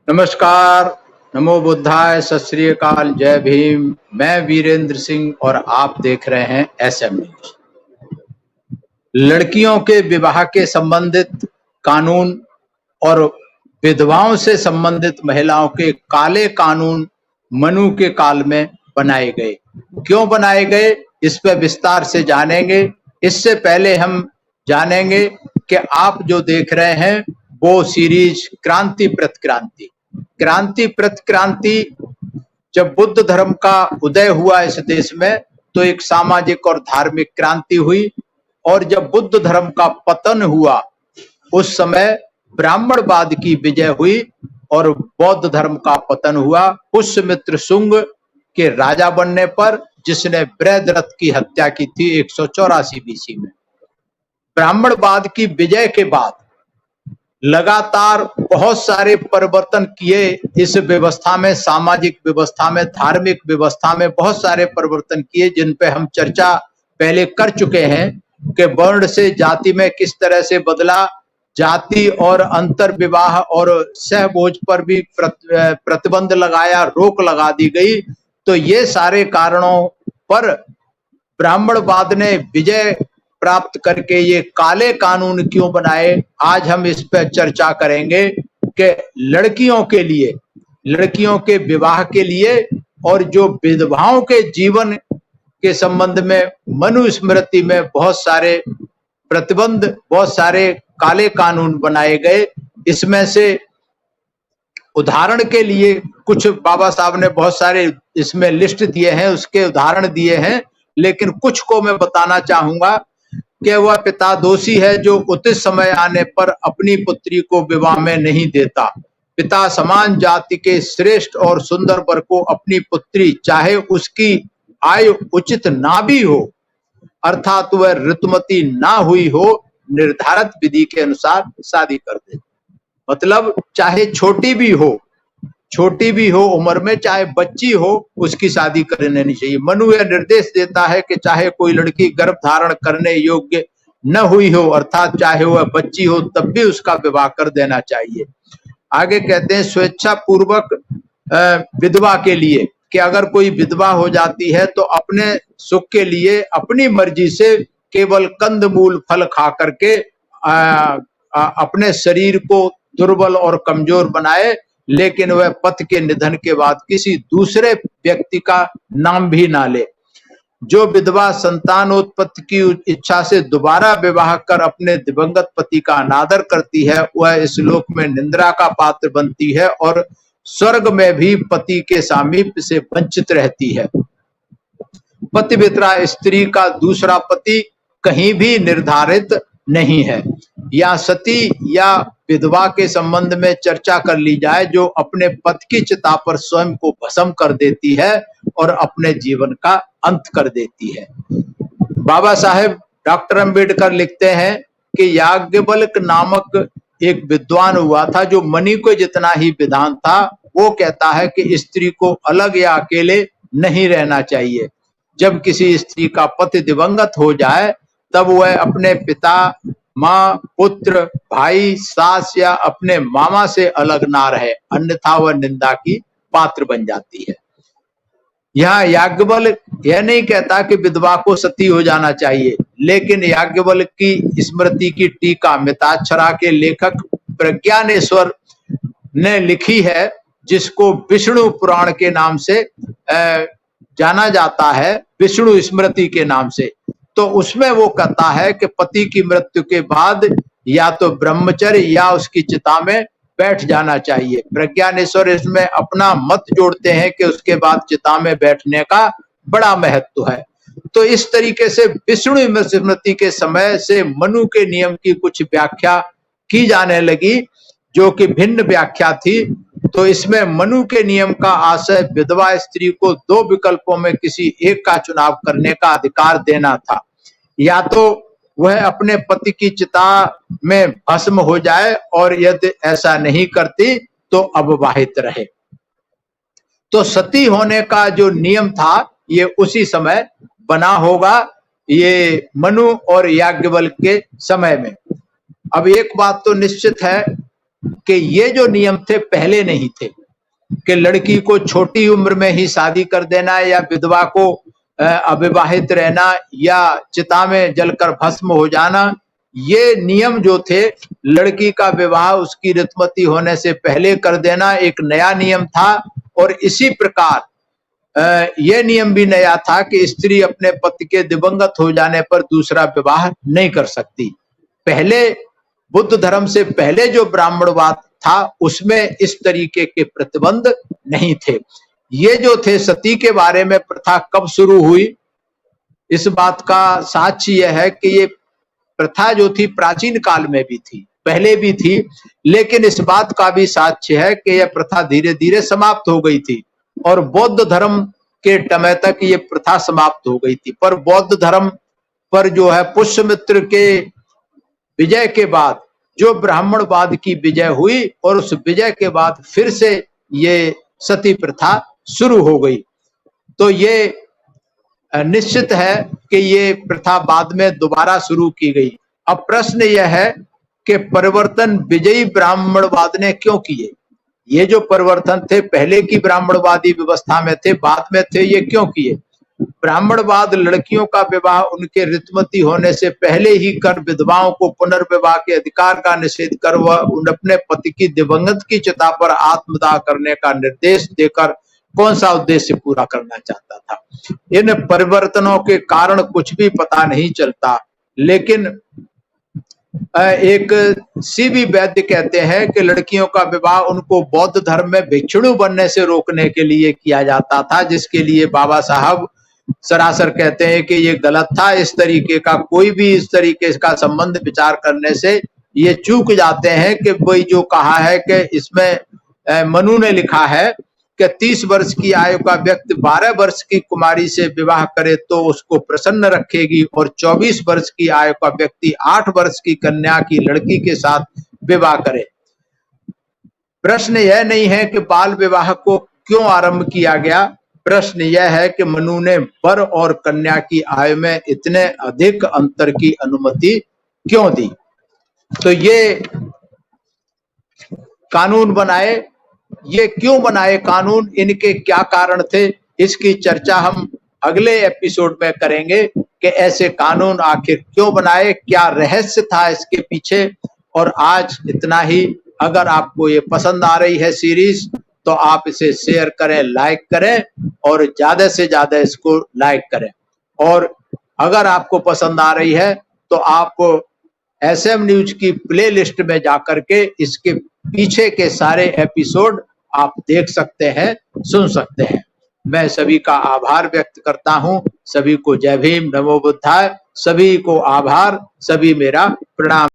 नमस्कार, नमो बुद्धाय, सत श्री अकाल, जय भीम। मैं वीरेंद्र सिंह और आप देख रहे हैं एसएम न्यूज। लड़कियों के विवाह के संबंधित कानून और विधवाओं से संबंधित महिलाओं के काले कानून मनु के काल में बनाए गए। क्यों बनाए गए, इस पर विस्तार से जानेंगे। इससे पहले हम जानेंगे कि आप जो देख रहे हैं वो सीरीज क्रांति प्रतिक्रांति। क्रांति प्रतिक्रांति, जब बुद्ध धर्म का उदय हुआ इस देश में तो एक सामाजिक और धार्मिक क्रांति हुई, और जब बुद्ध धर्म का पतन हुआ उस समय ब्राह्मणवाद की विजय हुई और बौद्ध धर्म का पतन हुआ पुष्यमित्र शुंग के राजा बनने पर, जिसने बृहद्रथ की हत्या की थी 184 बीसी में। ब्राह्मणवाद की विजय के बाद लगातार बहुत सारे परिवर्तन किए इस व्यवस्था में, सामाजिक व्यवस्था में, धार्मिक व्यवस्था में बहुत सारे परिवर्तन किए, जिन पे हम चर्चा पहले कर चुके हैं कि वर्ण से जाति में किस तरह से बदला, जाति और अंतर विवाह और सहभोज पर भी प्रतिबंध लगाया, रोक लगा दी गई। तो ये सारे कारणों पर ब्राह्मणवाद ने विजय प्राप्त करके ये काले कानून क्यों बनाए, आज हम इस पर चर्चा करेंगे कि लड़कियों के लिए, लड़कियों के विवाह के लिए और जो विधवाओं के जीवन के संबंध में मनुस्मृति में बहुत सारे प्रतिबंध, बहुत सारे काले कानून बनाए गए। इसमें से उदाहरण के लिए कुछ बाबा साहब ने बहुत सारे इसमें लिस्ट दिए हैं, उसके उदाहरण दिए हैं, लेकिन कुछ को मैं बताना चाहूंगा कि वह पिता दोषी है जो उचित समय आने पर अपनी पुत्री को विवाह में नहीं देता। पिता समान जाति के श्रेष्ठ और सुंदर वर को अपनी पुत्री, चाहे उसकी आयु उचित ना भी हो, अर्थात वह ऋतुमती ना हुई हो, निर्धारित विधि के अनुसार शादी कर दे। मतलब चाहे छोटी भी हो उम्र में, चाहे बच्ची हो, उसकी शादी कर लेनी चाहिए। मनु यह निर्देश देता है कि चाहे कोई लड़की गर्भ धारण करने योग्य न हुई हो, अर्थात चाहे वह बच्ची हो, तब भी उसका विवाह कर देना चाहिए। आगे कहते हैं स्वेच्छा पूर्वक विधवा के लिए, कि अगर कोई विधवा हो जाती है तो अपने सुख के लिए अपनी मर्जी से केवल कंदमूल फल खा करके अपने शरीर को दुर्बल और कमजोर बनाए, लेकिन वह पति के निधन के बाद किसी दूसरे व्यक्ति का नाम भी ना ले। जो विधवा संतानोत्पत्ति की इच्छा से दोबारा विवाह कर अपने दिवंगत पति का अनादर करती है, वह इस लोक में निंदा का पात्र बनती है और स्वर्ग में भी पति के सामीप्य से वंचित रहती है। पतिव्रता स्त्री का दूसरा पति कहीं भी निर्धारित नहीं है। या सती या विधवा के संबंध में चर्चा कर ली जाए जो अपने पति की चिता पर स्वयं को भस्म कर देती है और अपने जीवन का अंत कर देती है। बाबा साहेब डॉक्टर अंबेडकर लिखते हैं कि याज्ञवल्क्य नामक एक विद्वान हुआ था जो मणि को जितना ही विद्वान था। वो कहता है कि स्त्री को अलग या अकेले नहीं रहना चाहिए। जब किसी स्त्री का पति दिवंगत हो जाए तब वह अपने पिता, माँ, पुत्र, भाई, सास या अपने मामा से अलग ना रहे, अन्यथा वह निंदा की पात्र बन जाती है। यहाँ याज्ञवल्क्य यह नहीं कहता कि विधवा को सती हो जाना चाहिए, लेकिन याज्ञवल्क्य की स्मृति की टीका मिताक्षरा के लेखक प्रज्ञानेश्वर ने लिखी है, जिसको विष्णु पुराण के नाम से जाना जाता है, विष्णु स्मृति के नाम से। तो उसमें वो कहता है कि पति की मृत्यु के बाद या तो ब्रह्मचर्य या उसकी चिता में बैठ जाना चाहिए। प्रज्ञानेश्वर इसमें अपना मत जोड़ते हैं कि उसके बाद चिता में बैठने का बड़ा महत्व है। तो इस तरीके से विष्णु स्मृति के समय से मनु के नियम की कुछ व्याख्या की जाने लगी, जो कि भिन्न व्याख्या थी। तो इसमें मनु के नियम का आशय विधवा स्त्री को दो विकल्पों में किसी एक का चुनाव करने का अधिकार देना था। या तो वह अपने पति की चिता में भस्म हो जाए और यदि ऐसा नहीं करती तो अविवाहित रहे। तो सती होने का जो नियम था ये उसी समय बना होगा, ये मनु और याज्ञवल्क्य के समय में। अब एक बात तो निश्चित है कि ये जो नियम थे पहले नहीं थे, कि लड़की को छोटी उम्र में ही शादी कर देना या विधवा को अविवाहित रहना या चिता में जलकर भस्म हो जाना, ये नियम जो थे लड़की का विवाह उसकी ऋतुमती होने से पहले कर देना एक नया नियम था। और इसी प्रकार यह नियम भी नया था कि स्त्री अपने पति के दिवंगत हो जाने पर दूसरा विवाह नहीं कर सकती। पहले बुद्ध धर्म से पहले जो ब्राह्मणवाद था उसमें इस तरीके के प्रतिबंध नहीं थे। ये जो थे सती के बारे में प्रथा कब शुरू हुई, इस बात का साक्ष्य यह है कि ये प्रथा जो थी प्राचीन काल में भी थी, पहले भी थी, लेकिन इस बात का भी साक्ष्य है कि यह प्रथा धीरे धीरे समाप्त हो गई थी और बौद्ध धर्म के समय तक ये प्रथा समाप्त हो गई थी। पर बौद्ध धर्म पर जो है पुष्यमित्र के विजय के बाद जो ब्राह्मणवाद की विजय हुई और उस विजय के बाद फिर से ये सती प्रथा शुरू हो गई। तो ये निश्चित है कि ये प्रथा बाद में दोबारा शुरू की गई। अब प्रश्न यह है कि परिवर्तन विजयी ब्राह्मणवाद ने क्यों किए? ये जो परिवर्तन थे पहले की ब्राह्मणवादी व्यवस्था में थे, बाद में थे, ये क्यों किए? ब्राह्मणवाद लड़कियों का विवाह उनके ऋतुमती होने से पहले ही कर विधवाओं को पुनर्विवाह के अधिकार का निषेध कर वह उन अपने पति की दिवंगत की चिता पर आत्मदाह करने का निर्देश देकर कौन सा उद्देश्य पूरा करना चाहता था? इन परिवर्तनों के कारण कुछ भी पता नहीं चलता, लेकिन एक सीबी वैद्य कहते हैं कि लड़कियों का विवाह उनको बौद्ध धर्म में भिक्षुणी बनने से रोकने के लिए किया जाता था, जिसके लिए बाबा साहब सरासर कहते हैं कि ये गलत था। इस तरीके का कोई भी इस तरीके का संबंध विचार करने से ये चूक जाते हैं कि वही जो कहा है कि इसमें मनु ने लिखा है कि 30 वर्ष की आयु का व्यक्ति 12 वर्ष की कुमारी से विवाह करे तो उसको प्रसन्न रखेगी और 24 वर्ष की आयु का व्यक्ति 8 वर्ष की कन्या की लड़की के साथ विवाह करे। प्रश्न यह नहीं है कि बाल विवाह को क्यों आरंभ किया गया, प्रश्न यह है कि मनु ने वर और कन्या की आयु में इतने अधिक अंतर की अनुमति क्यों दी। तो ये कानून बनाए, ये क्यों बनाए कानून, इनके क्या कारण थे, इसकी चर्चा हम अगले एपिसोड में करेंगे कि ऐसे कानून आखिर क्यों बनाए, क्या रहस्य था इसके पीछे। और आज इतना ही। अगर आपको ये पसंद आ रही है सीरीज तो आप इसे शेयर करें, लाइक करें और ज्यादा से ज्यादा इसको लाइक करें। और अगर आपको पसंद आ रही है तो आप एसएम न्यूज की प्लेलिस्ट में जाकर के इसके पीछे के सारे एपिसोड आप देख सकते हैं, सुन सकते हैं। मैं सभी का आभार व्यक्त करता हूं। सभी को जय भीम, नमो बुद्धाय। सभी को आभार, सभी मेरा प्रणाम।